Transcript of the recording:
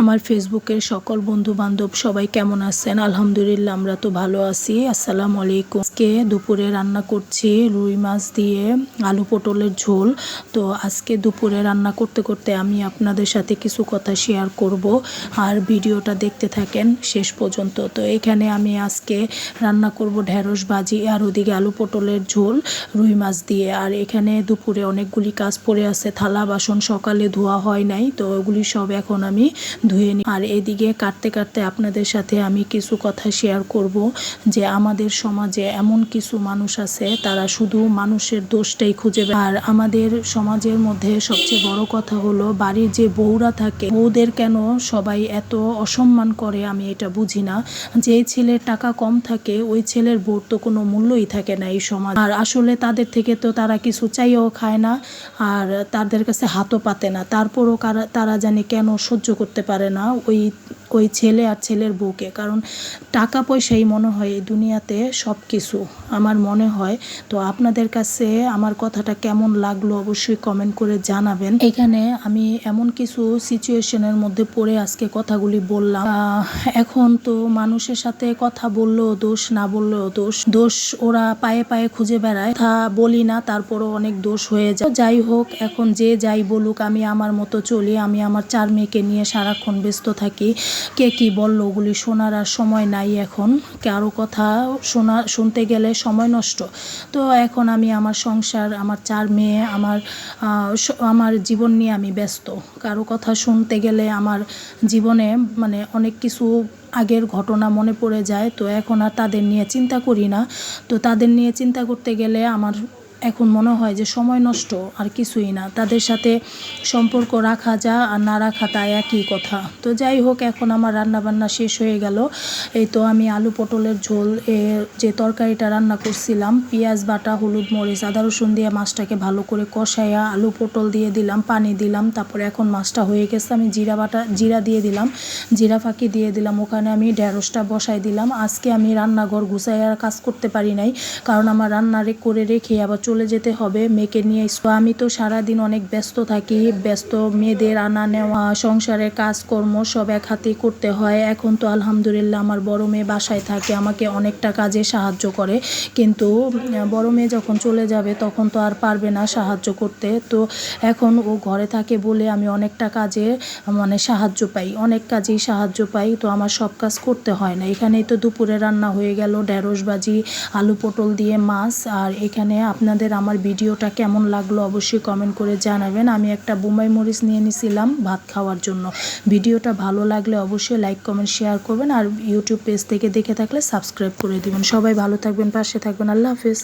আমার ফেসবুকের সকল বন্ধু বান্ধব সবাই কেমন আছেন? আলহামদুলিল্লাহ আমরা তো ভালো আছি। আসসালামু আলাইকুম। আজকে দুপুরে রান্না করছি রুই মাছ দিয়ে আলু পটলের ঝোল। তো আজকে দুপুরে রান্না করতে করতে আমি আপনাদের সাথে কিছু কথা শেয়ার করব, আর ভিডিওটা দেখতে থাকেন শেষ পর্যন্ত। তো এখানে আমি আজকে রান্না করব ঢেঁড়স ভাজি, আর ওদিকে আলু পটলের ঝোল রুই মাছ দিয়ে। আর এখানে দুপুরে অনেকগুলি কাজ পড়ে আছে, থালা বাসন সকালে ধোয়া হয় নাই, তো ওগুলি সব এখন আমি ধুয়ে নিই। আর এদিকে কাটতে কাটতে আপনাদের সাথে আমি কিছু কথা শেয়ার করব যে আমাদের সমাজে এমন কিছু মানুষ আছে তারা শুধু মানুষের দোষটাই খুঁজে বেড়ায়। আর আমাদের সমাজের মধ্যে সবচেয়ে বড় কথা হলো বাড়ির যে বউরা থাকে, বউদের কেন সবাই এত অসম্মান করে আমি এটা বুঝি না। যে ছেলের টাকা কম থাকে ওই ছেলের বউর তো কোনো মূল্যই থাকে না এই সমাজ। আর আসলে তাদের থেকে তো তারা কিছু চাইও খায় না, আর তাদের কাছে হাতও পাতে না, তারপরও তারা জানে কেন সহ্য করতে পারে না ওই ছেলে আর ছেলের বউকে। কারণ টাকা পয়সাই মনে হয় এই দুনিয়াতে সব কিছু, আমার মনে হয়। তো আপনাদের কাছে আমার কথাটা কেমন লাগলো অবশ্যই কমেন্ট করে জানাবেন। এখানে আমি এমন কিছু সিচুয়েশনের মধ্যে পড়ে আজকে কথাগুলি বললাম। এখন তো মানুষের সাথে কথা বললেও দোষ, না বললেও দোষ ওরা পায়ে পায়ে খুঁজে বেড়ায়। কথা বলি না, তারপরও অনেক দোষ হয়ে যায়। যাই হোক, এখন যে যাই বলুক, আমি আমার মতো চলি। আমি আমার 4 মেয়েকে নিয়ে সারাক্ষণ ব্যস্ত থাকি। কে কি বললো ওগুলি শোনার আর সময় নাই এখন। কারো কথা শুনতে গেলে সময় নষ্ট। তো এখন আমি আমার সংসার, আমার 4 মেয়ে, আমার জীবন নিয়ে আমি ব্যস্ত। কারো কথা শুনতে গেলে আমার জীবনে মানে অনেক কিছু আগের ঘটনা মনে পড়ে যায়। তো এখন আর তাদের নিয়ে চিন্তা করি না। তো তাদের নিয়ে চিন্তা করতে গেলে আমার এখন মনে হয় যে সময় নষ্ট আর কিছুই না। তাদের সাথে সম্পর্ক রাখা যা আর না রাখা তা একই কথা। তো যাই হোক, এখন আমার রান্নাবান্না শেষ হয়ে গেল। এই তো আমি আলু পটলের ঝোল যে তরকারিটা রান্না করছিলাম, পেঁয়াজ বাটা, হলুদ মরিচ আদা রসুন দিয়ে মাছটাকে ভালো করে কষাইয়া আলু পটল দিয়ে দিলাম, পানি দিলাম। তারপরে এখন মাছটা হয়ে গেছে, আমি জিরা দিয়ে দিলাম, জিরা ফাঁকি দিয়ে দিলাম। ওখানে আমি ঢেঁড়সটা বসাই দিলাম। আজকে আমি রান্নাঘর গুছাইয়ার কাজ করতে পারি নাই, কারণ আমার রান্না করে রেখে আবার চলে যেতে হবে মেয়েকে নিয়ে। আমি তো সারাদিন অনেক ব্যস্ত থাকি, মেয়েদের আনা নেওয়া, সংসারের কাজকর্ম সব এক হাতেই করতে হয়। এখন তো আলহামদুলিল্লাহ আমার বড় মেয়ে বাসায় থাকে, আমাকে অনেকটা কাজে সাহায্য করে। কিন্তু বড় মেয়ে যখন চলে যাবে তখন তো আর পারবে না সাহায্য করতে। তো এখন ও ঘরে থাকে বলে আমি অনেকটা কাজে মানে সাহায্য পাই, অনেক কাজেই সাহায্য পাই। তো আমার সব কাজ করতে হয় না। এখানেই তো দুপুরে রান্না হয়ে গেল, ঢেঁড়স ভাজি, আলু পটল দিয়ে মাছ। আর এখানে আপনাদের আমার ভিডিওটা কেমন লাগলো অবশ্যই কমেন্ট করে জানাবেন। আমি একটা বোম্বাই মরিচ নিয়ে নিছিলাম ভাত খাওয়ার জন্য। ভিডিওটা ভালো লাগলে অবশ্যই লাইক কমেন্ট শেয়ার করবেন, আর ইউটিউব পেজ থেকে দেখে থাকলে সাবস্ক্রাইব করে দিবেন। সবাই ভালো থাকবেন, পাশে থাকবেন। আল্লাহ হাফেজ।